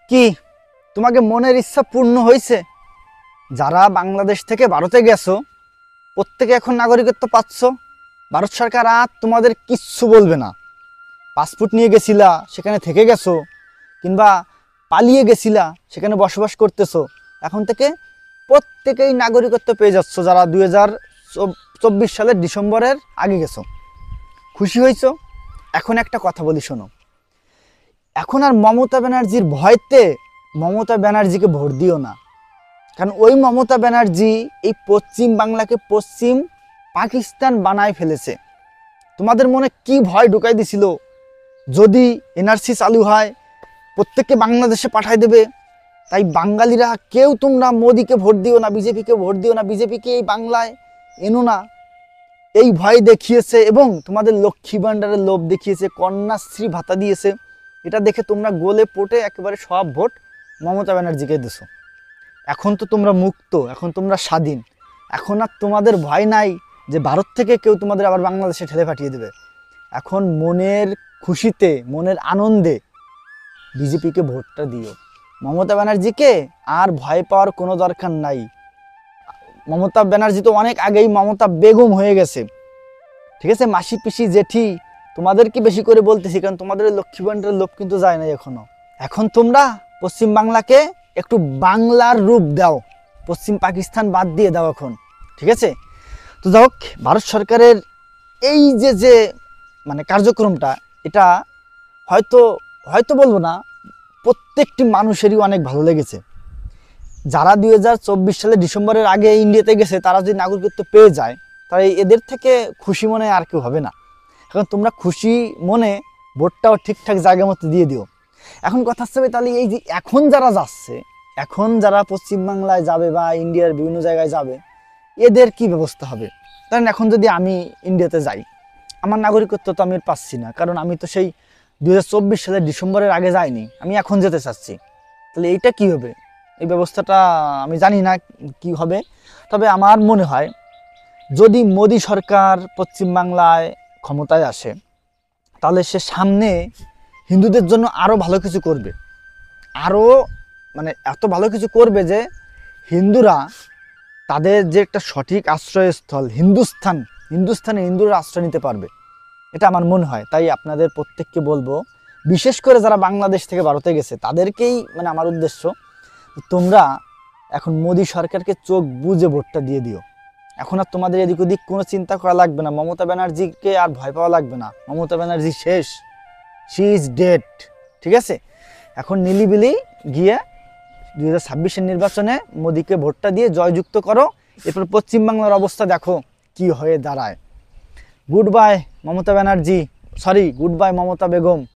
কি তোমাকে মনের ইচ্ছা পূর্ণ হয়েছে? যারা বাংলাদেশ থেকে ভারতে গেছো প্রত্যেকে এখন নাগরিকত্ব পাচ্ছ। ভারত সরকার আর তোমাদের কিচ্ছু বলবে না। পাসপোর্ট নিয়ে গেছিলা, সেখানে থেকে গেছো, কিংবা পালিয়ে গেছিলা, সেখানে বসবাস করতেছো, এখন থেকে প্রত্যেকেই নাগরিকত্ব পেয়ে যাচ্ছ যারা 2024 সালের ডিসেম্বরের আগে গেছো। খুশি হয়েছো? এখন একটা কথা বলি শোনো, এখন আর মমতা ব্যানার্জির ভয়তে মমতা ব্যানার্জিকে ভোট দিও না। কারণ ওই মমতা ব্যানার্জি এই পশ্চিম বাংলাকে পশ্চিম পাকিস্তান বানায় ফেলেছে। তোমাদের মনে কি ভয় ঢুকাই দিছিল, যদি এনআরসি চালু হয় প্রত্যেককে বাংলাদেশে পাঠায় দেবে। তাই বাঙালিরা কেউ তোমরা মোদিকে ভোট দিও না, বিজেপিকে ভোট দিও না, বিজেপিকে এই বাংলায় এনো না, এই ভয় দেখিয়েছে। এবং তোমাদের লক্ষ্মী ভাণ্ডারের লোভ দেখিয়েছে, কন্যাশ্রী ভাতা দিয়েছে। এটা দেখে তোমরা গোলে পটে একেবারে সব ভোট মমতা ব্যানার্জিকে দিছো। এখন তো তোমরা মুক্ত, এখন তোমরা স্বাধীন। এখন আর তোমাদের ভয় নাই যে ভারত থেকে কেউ তোমাদের আবার বাংলাদেশে ঠেলে পাঠিয়ে দেবে। এখন মনের খুশিতে, মনের আনন্দে বিজেপিকে ভোটটা দিও। মমতা ব্যানার্জিকে আর ভয় পাওয়ার কোনো দরকার নাই। মমতা ব্যানার্জি তো অনেক আগেই মমতা বেগম হয়ে গেছে, ঠিক আছে? মাসি পিসি জেঠি তোমাদেরকে বেশি করে বলতেছি, কারণ তোমাদের লক্ষ্মী ভাণ্ডারের লোভ কিন্তু যায় নাই এখনো। এখন তোমরা পশ্চিম বাংলাকে একটু বাংলার রূপ দাও, পশ্চিম পাকিস্তান বাদ দিয়ে দাও এখন, ঠিক আছে? তো যাই হোক, ভারত সরকারের এই যে মানে কার্যক্রমটা, এটা হয়তো হয়তো বলবো না, প্রত্যেকটি মানুষেরই অনেক ভালো লেগেছে। যারা 2024 সালে ডিসেম্বরের আগে ইন্ডিয়াতে গেছে, তারা যদি নাগরিকত্ব পেয়ে যায়, তাহলে এদের থেকে খুশি মনে আর কেউ হবে না। এখন তোমরা খুশি মনে ভোটটাও ঠিকঠাক জায়গা মতো দিয়ে দিও। এখন কথা হচ্ছে, তাহলে এই যে এখন যারা যাচ্ছে, এখন যারা পশ্চিমবাংলায় যাবে বা ইন্ডিয়ার বিভিন্ন জায়গায় যাবে, এদের কি ব্যবস্থা হবে? কারণ এখন যদি আমি ইন্ডিয়াতে যাই, আমার নাগরিকত্ব তো আমি পাচ্ছি না, কারণ আমি তো সেই 2024 সালের ডিসেম্বরের আগে যাইনি, আমি এখন যেতে চাচ্ছি। তাহলে এইটা কি হবে? এই ব্যবস্থাটা আমি জানি না কি হবে। তবে আমার মনে হয়, যদি মোদি সরকার পশ্চিমবাংলায় ক্ষমতায় আসে, তাহলে সে সামনে হিন্দুদের জন্য আরও ভালো কিছু করবে। আরও মানে এত ভালো কিছু করবে যে হিন্দুরা তাদের যে একটা সঠিক আশ্রয়স্থল হিন্দুস্থানে হিন্দুরা আশ্রয় নিতে পারবে, এটা আমার মনে হয়। তাই আপনাদের প্রত্যেককে বলবো, বিশেষ করে যারা বাংলাদেশ থেকে ভারতে গেছে তাদেরকেই মানে আমার উদ্দেশ্য, তোমরা এখন মোদি সরকারকে চোখ বুজে ভোটটা দিয়ে দিও। এখন আর তোমাদের এদিক ওদিক কোনো চিন্তা করা লাগবে না, মমতা ব্যানার্জিকে আর ভয় পাওয়া লাগবে না। মমতা ব্যানার্জি শেষ, শি ইজ ডেড, ঠিক আছে? এখন নিলিবিলি গিয়ে 2026-এর নির্বাচনে মোদিকে ভোটটা দিয়ে জয়যুক্ত করো। এরপর পশ্চিমবাংলার অবস্থা দেখো কি হয়ে দাঁড়ায়। Good bye Mamata Banerjee, sorry, good bye Mamata Begum.